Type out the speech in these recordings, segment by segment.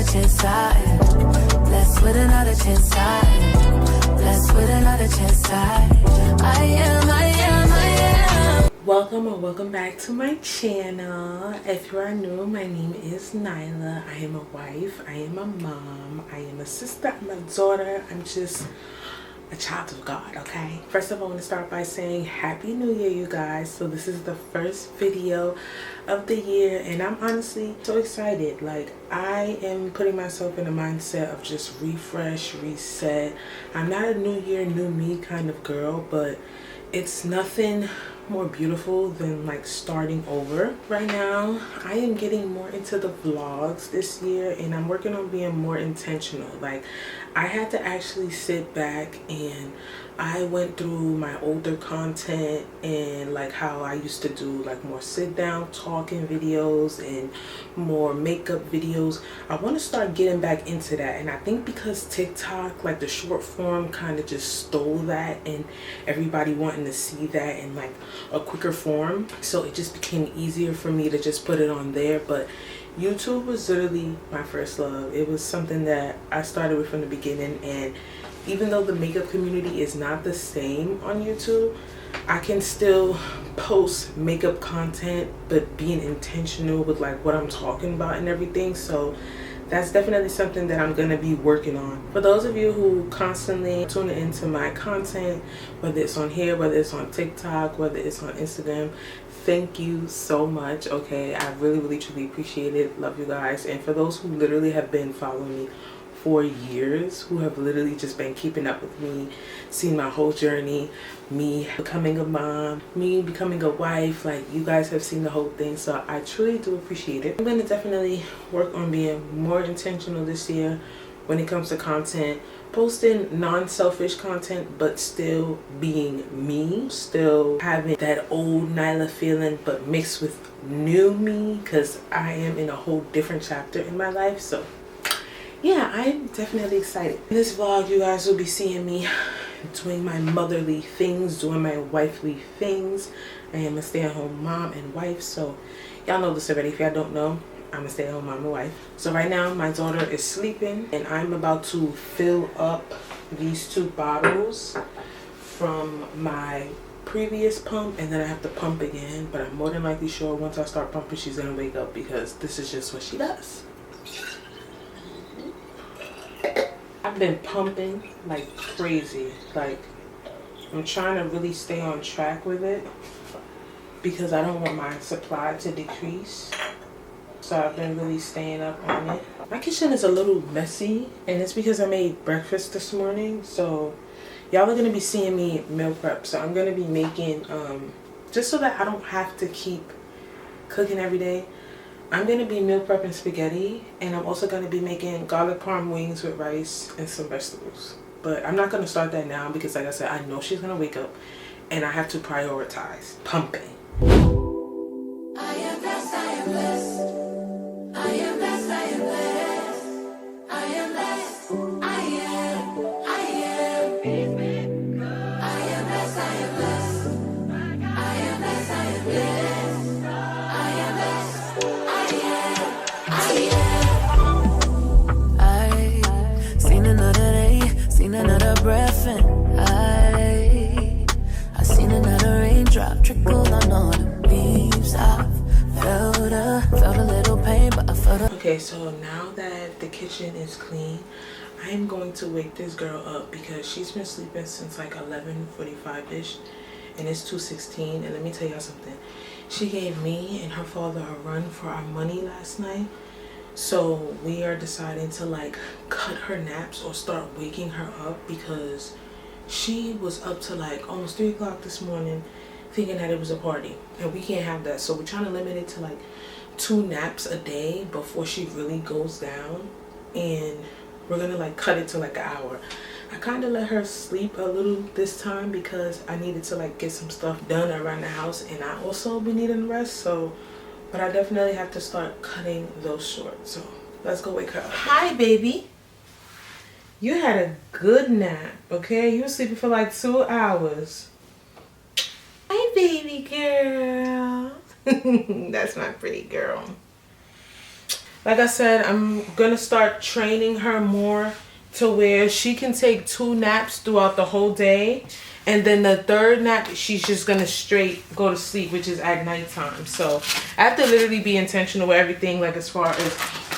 chance I am. Blessed with another chance I am. Blessed with another chance I am. Welcome or welcome back to my channel. If you are new, my name is Nyla. I am a wife, I am a mom, I am a sister, I'm a daughter, I'm just a child of God, okay? First of all, I want to start by saying Happy New Year, you guys. So this is the first video of the year and I'm honestly so excited. Like, I am putting myself in a mindset of just refresh, reset. I'm not a new year, new me kind of girl, but it's nothing more beautiful than like starting over. Right now I am getting more into the vlogs this year and I'm working on being more intentional. Like, I had to actually sit back and I went through my older content and like how I used to do like more sit down talking videos and more makeup videos. I want to start getting back into that, and I think because TikTok, like the short form, kind of just stole that and everybody wanting to see that in like a quicker form, so it just became easier for me to just put it on there. But YouTube was literally my first love. It was something that I started with from the beginning, and even though the makeup community is not the same on YouTube, I can still post makeup content but being intentional with like what I'm talking about and everything. So that's definitely something that I'm going to be working on. For those of you who constantly tune into my content, whether it's on here, whether it's on TikTok, whether it's on Instagram, thank you so much. Okay, I really truly appreciate it. Love you guys. And for those who literally have been following me for years, who have literally just been keeping up with me, seeing my whole journey, me becoming a mom, me becoming a wife, like you guys have seen the whole thing, so I truly do appreciate it. I'm going to definitely work on being more intentional this year when it comes to content, posting non-selfish content but still being me, still having that old Nyla feeling but mixed with new me, because I am in a whole different chapter in my life. So yeah, I'm definitely excited. In this vlog, you guys will be seeing me doing my motherly things, doing my wifely things. I am a stay-at-home mom and wife, so y'all know this already. If y'all don't know, I'm a stay-at-home mom and wife. So right now, my daughter is sleeping, and I'm about to fill up these 2 bottles from my previous pump, and then I have to pump again. But I'm more than likely sure once I start pumping, she's gonna wake up, because this is just what she does. I've been pumping like crazy. Like, I'm trying to really stay on track with it because I don't want my supply to decrease. So I've been really staying up on it. My kitchen is a little messy, and it's because I made breakfast this morning. So y'all are going to be seeing me meal prep. So I'm going to be making, just so that I don't have to keep cooking every day, I'm going to be meal prepping spaghetti, and I'm also going to be making garlic parm wings with rice and some vegetables. But I'm not going to start that now because, like I said, I know she's going to wake up and I have to prioritize pumping. I am blessed, I am blessed. I am blessed, I am blessed. I am blessed, I am blessed, I am blessed. I am blessed, I am blessed. Another breath and I seen another raindrop trickle on all the leaves. I felt a little pain, but I felt a... Okay, so now that the kitchen is clean, I am going to wake this girl up because she's been sleeping since like 11:45ish, and it's 2:16. And let me tell y'all something, she gave me and her father a run for our money last night. So we are deciding to like cut her naps or start waking her up, because she was up to like almost 3 o'clock this morning thinking that it was a party, and we can't have that. So we're trying to limit it to like 2 naps a day before she really goes down, and we're gonna like cut it to like an hour. I kind of let her sleep a little this time because I needed to like get some stuff done around the house, and I also been needing rest. So, but I definitely have to start cutting those short. So let's go wake her up. Hi, baby. You had a good nap, okay? You were sleeping for like 2 hours. Hi, baby girl. That's my pretty girl. like I said, I'm gonna start training her more to where she can take 2 naps throughout the whole day, and then the 3rd nap she's just gonna straight go to sleep, which is at nighttime. So I have to literally be intentional with everything, like as far as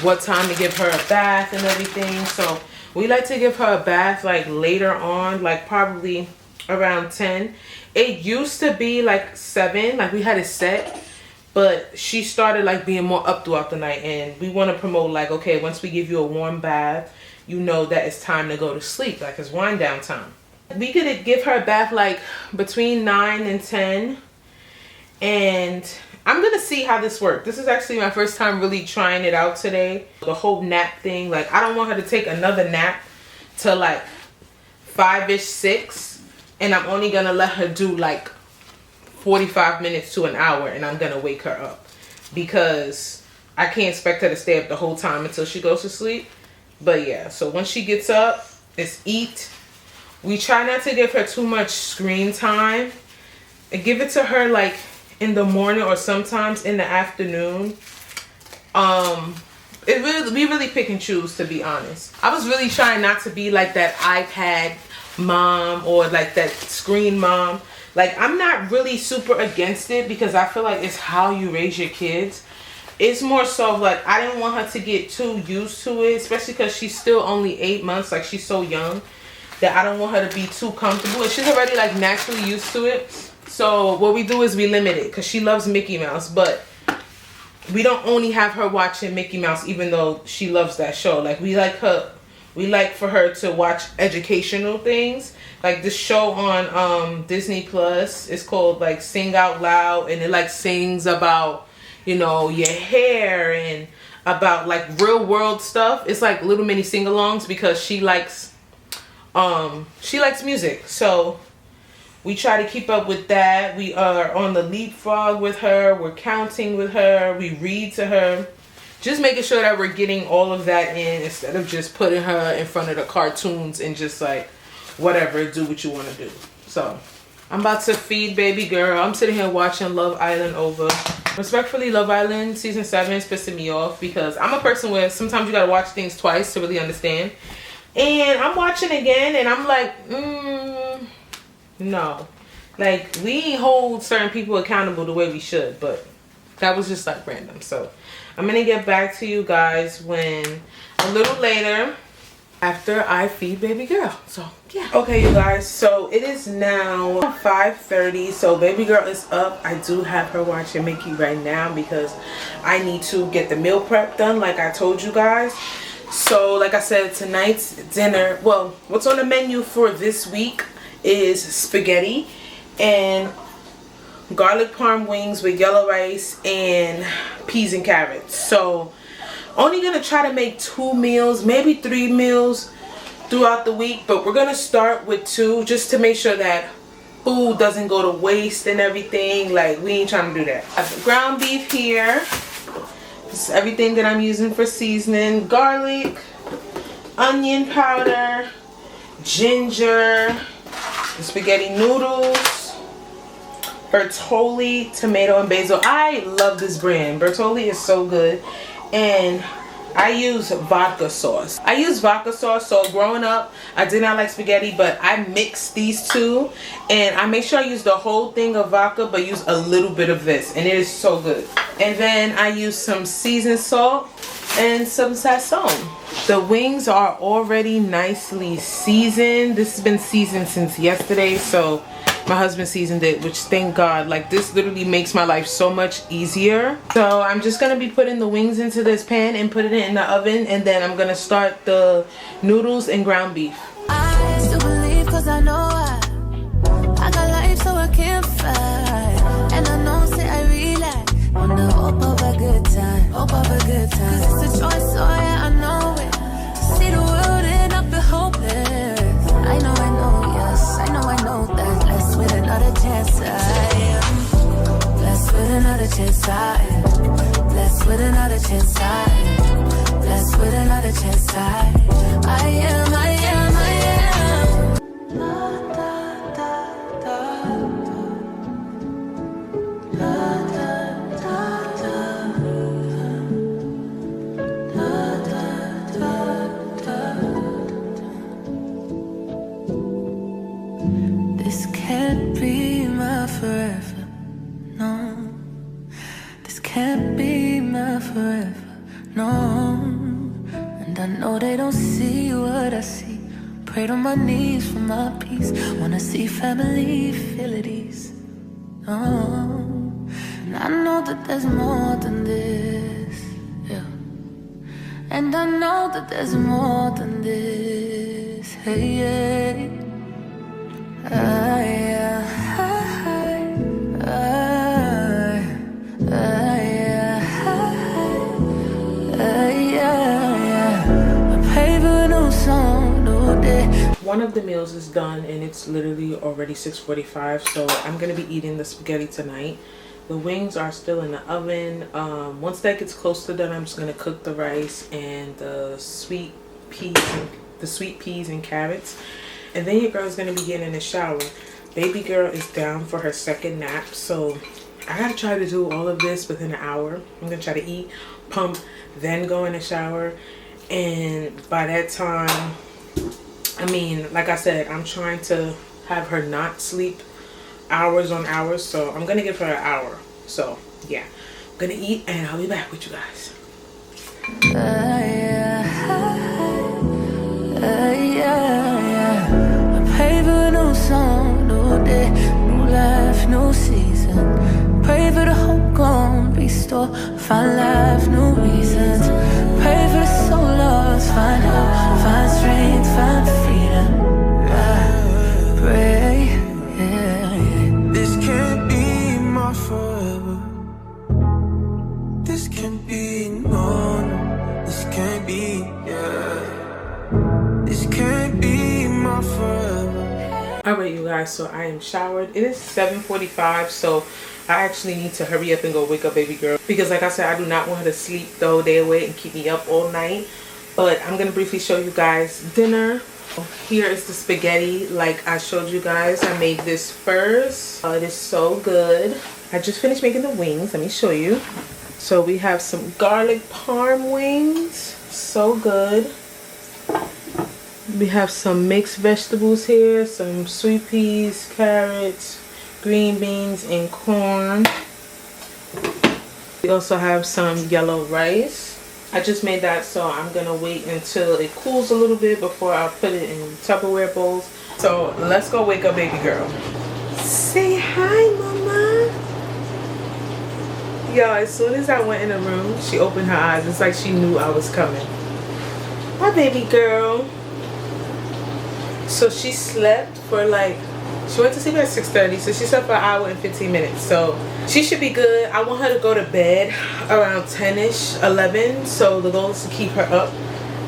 what time to give her a bath and everything. So we like to give her a bath like later on, like probably around 10. It used to be like 7, like we had it set, but she started like being more up throughout the night, and we want to promote like, okay, once we give you a warm bath, you know that it's time to go to sleep, like it's wind down time. We could give her a bath like between 9 and 10, and I'm gonna see how this works. This is actually my first time really trying it out today, the whole nap thing. Like I don't want her to take another nap till like 5ish, 6, and I'm only gonna let her do like 45 minutes to an hour, and I'm gonna wake her up because I can't expect her to stay up the whole time until she goes to sleep. But yeah, so once she gets up, it's eat. We try not to give her too much screen time, and give it to her like in the morning or sometimes in the afternoon. We really pick and choose, to be honest. I was really trying not to be like that iPad mom or like that screen mom. Like I'm not really super against it because I feel like it's how you raise your kids. It's more so like I didn't want her to get too used to it, especially because she's still only 8 months. Like she's so young that I don't want her to be too comfortable, and she's already like naturally used to it. So what we do is we limit it because she loves Mickey Mouse, but we don't only have her watching Mickey Mouse, even though she loves that show. Like we like for her to watch educational things. Like this show on Disney Plus is called like Sing Out Loud, and it like sings about, you know, your hair and about like real world stuff. It's like little mini sing-alongs because she likes music. So we try to keep up with that. We are on the leapfrog with her. We're counting with her. We read to her. Just making sure that we're getting all of that in instead of just putting her in front of the cartoons and just like, whatever, do what you want to do. So I'm about to feed baby girl. I'm sitting here watching Love Island over. Respectfully, Love Island season 7 is pissing me off because I'm a person where sometimes you gotta watch things twice to really understand. And I'm watching again and I'm like, no. Like we ain't hold certain people accountable the way we should, but that was just like random. So I'm gonna get back to you guys when a little later after I feed baby girl. So yeah. Okay, you guys, so it is now 5:30. So baby girl is up. I do have her watching Mickey right now because I need to get the meal prep done like I told you guys. So like I said, tonight's dinner, well, what's on the menu for this week is spaghetti and garlic parm wings with yellow rice and peas and carrots. So only gonna try to make 2 meals, maybe 3 meals throughout the week, but we're gonna start with 2 just to make sure that food doesn't go to waste and everything. Like we ain't trying to do that. I have the ground beef here. This is everything that I'm using for seasoning: garlic, onion powder, ginger, the spaghetti noodles, Bertolli tomato and basil. I love this brand. Bertolli is so good. And I use vodka sauce. I use vodka sauce. So growing up, I did not like spaghetti, but I mixed these two, and I make sure I use the whole thing of vodka, but use a little bit of this, and it is so good. And then I use some seasoned salt and some sazon. The wings are already nicely seasoned. This has been seasoned since yesterday, so my husband seasoned it, which thank God. Like this literally makes my life so much easier. So I'm just gonna be putting the wings into this pan and putting it in the oven, and then I'm gonna start the noodles and ground beef. I still believe cause I know I got life so I can't fight. And I know say I relax on the hope of a good time, hope of a good time. Cause it's a choice, so yeah, I know it. To see the world end up be hopeless. I know, yes, I know that. Blessed with another chance, I am. Blessed with another chance, I am. Blessed with another chance, I am. Blessed with another chance, I am. I am. Da, da, da, da, da, da, da, da. no. And I know they don't see what I see. Prayed on my knees for my peace. Wanna see family feel at ease. Oh, and I know that there's more than this, yeah. And I know that there's more than this, hey, yeah. One of the meals is done and it's literally already 6:45, so I'm gonna be eating the spaghetti tonight. The wings are still in the oven. Once that gets close to done, I'm just gonna cook the rice and the sweet peas and carrots, and then your girl's gonna be getting in the shower. Baby girl is down for her second nap, so I gotta try to do all of this within an hour. I'm gonna try to eat, pump, then go in the shower, and by that time, I mean, like I said, I'm trying to have her not sleep hours on hours, so I'm gonna give her an hour. So yeah, I'm gonna eat and I'll be back with you guys. I pray for a new song, new day, new life, new season. Pray for the hope gone, restore, find life, new reasons. Pray for the soul lost, find hope, find strength, find freedom. I pray, yeah. This can't be my forever. This can't be, no, this can't be, yeah. This can't be my forever. Alright, you guys, so I am showered. It is 7:45, so I actually need to hurry up and go wake up baby girl, because like I said, I do not want her to sleep the whole day away and keep me up all night. But I'm gonna briefly show you guys dinner. Here is the spaghetti like I showed you guys. I made this first. It is so good. I just finished making the wings. Let me show you. So we have some garlic parm wings, so good. We have some mixed vegetables here, some sweet peas, carrots, green beans, and corn. We also have some yellow rice. I just made that, so I'm gonna wait until it cools a little bit before I put it in Tupperware bowls. So let's go wake up baby girl. Say hi, mama. Yo, as soon as I went in the room, she opened her eyes. It's like she knew I was coming. Hi, baby girl. So she slept for like, she went to sleep at 6:30, so she slept for an hour and 15 minutes. So she should be good. I want her to go to bed around 10ish, 11. So the goal is to keep her up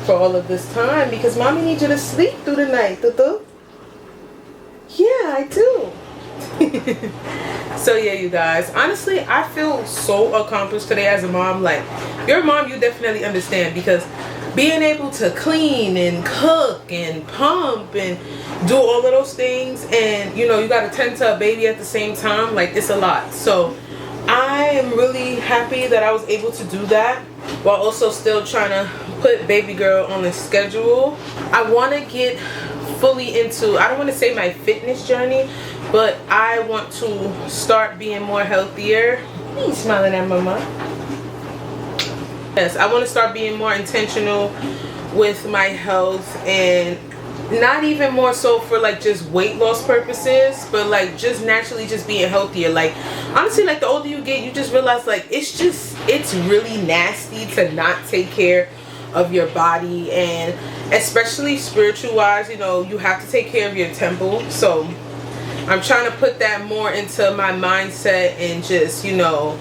for all of this time, because mommy needs you to sleep through the night, Tutu. Yeah, I do. So yeah, you guys, honestly, I feel so accomplished today as a mom. Like, you're a mom, you definitely understand, because being able to clean and cook and pump and do all of those things, and you know, you got to tend to a baby at the same time, like, it's a lot. So I am really happy that I was able to do that while also still trying to put baby girl on a schedule. I want to get fully into, I don't want to say my fitness journey, but I want to start being more healthier. You smiling at mama? Yes, I want to start being more intentional with my health, and not even more so for like just weight loss purposes, but like just naturally just being healthier. Like, honestly, like the older you get, you just realize like it's really nasty to not take care of your body, and especially spiritual wise, you know, you have to take care of your temple. So I'm trying to put that more into my mindset and just, you know,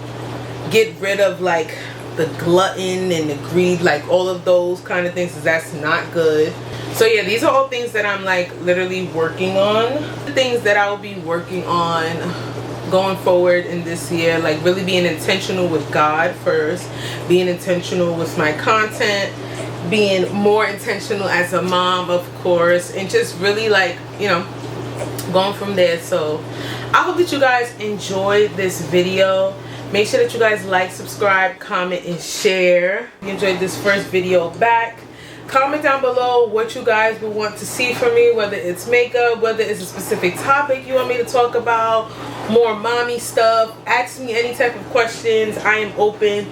get rid of like the glutton and the greed, like all of those kind of things, 'cause that's not good. So yeah, these are all things that I'm like literally working on. The things that I will be working on going forward in this year, like really being intentional with God first, being intentional with my content, being more intentional as a mom, of course, and just really like, you know, going from there. So I hope that you guys enjoyed this video. Make sure that you guys like, subscribe, comment, and share. If you enjoyed this first video back, comment down below what you guys would want to see from me, whether it's makeup, whether it's a specific topic you want me to talk about, more mommy stuff. Ask me any type of questions. I am open.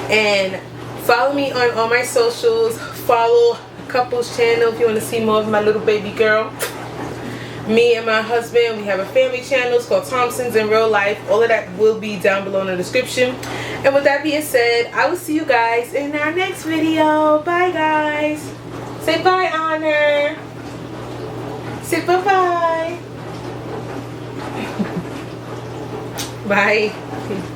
And Follow me on all my socials. Follow Couples channel if you want to see more of my little baby girl. Me and my husband, we have a family channel. It's called Thompson's in Real Life. All of that will be down below in the description. And with that being said, I will see you guys in our next video. Bye, guys. Say bye, Honor. Say bye-bye. Bye.